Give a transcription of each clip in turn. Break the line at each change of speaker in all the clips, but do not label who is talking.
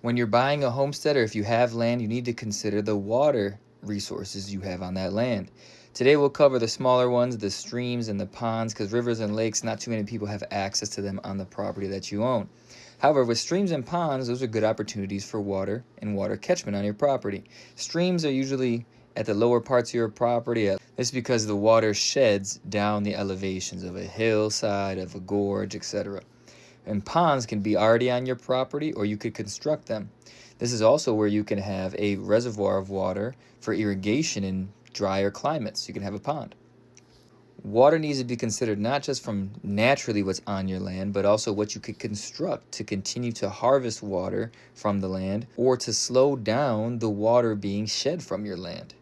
When you're buying a homestead or if you have land, you need to consider the water resources you have on that land. Today we'll cover the smaller ones, the streams and the ponds, because rivers and lakes, not too many people have access to them on the property that you own. However, with streams and ponds, those are good opportunities for water and water catchment on your property. Streams are usually at the lower parts of your property. This is because the water sheds down the elevations of a hillside, of a gorge, etc. And ponds can be already on your property or you could construct them. This is also where you can have a reservoir of water for irrigation in drier climates. You can have a pond. Water needs to be considered not just from naturally what's on your land, but also what you could construct to continue to harvest water from the land or to slow down the water being shed from your land.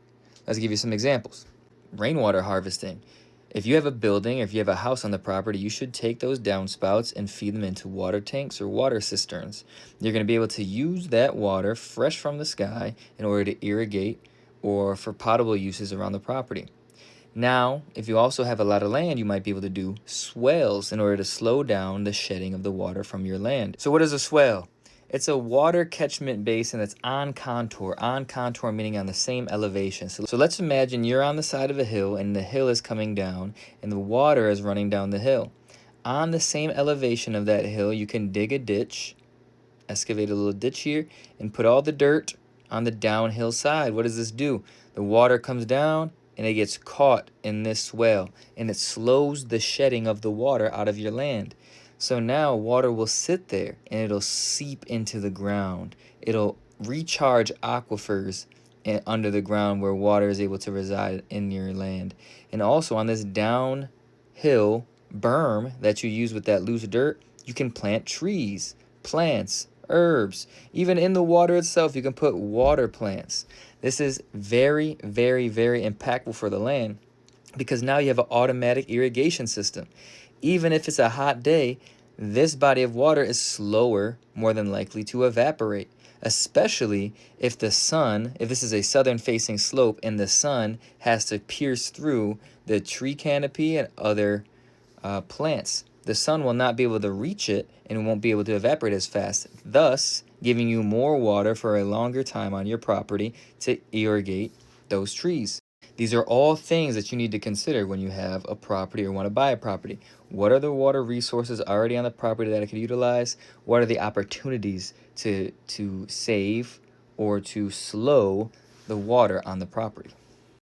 Let's give you some examples. Rainwater harvesting. If you have a building or if you have a house on the property, you should take those downspouts and feed them into water tanks or water cisterns. You're going to be able to use that water fresh from the sky in order to irrigate or for potable uses around the property. Now, if you also have a lot of land, you might be able to do swales in order to slow down the shedding of the water from your land. So what is a swale? It's a water catchment basin that's on contour meaning on the same elevation. So let's imagine you're on the side of a hill and the hill is coming down and the water is running down the hill. On the same elevation of that hill, you can dig a ditch, excavate a little ditch here, and put all the dirt on the downhill side. What does this do? The water comes down and it gets caught in this swale and it slows the shedding of the water out of your land. So now water will sit there and it'll seep into the ground. It'll recharge aquifers under the ground where water is able to reside in your land. And also on this downhill berm that you use with that loose dirt, you can plant trees, plants, herbs. Even in the water itself, you can put water plants. This is very, very, very impactful for the land because now you have an automatic irrigation system. Even if it's a hot day, this body of water is slower, more than likely, to evaporate, especially if the sun, if this is a southern facing slope and the sun has to pierce through the tree canopy and other plants. The sun will not be able to reach it and won't be able to evaporate as fast, thus giving you more water for a longer time on your property to irrigate those trees. These are all things that you need to consider when you have a property or want to buy a property. What are the water resources already on the property that I could utilize? What are the opportunities to save or to slow the water on the property?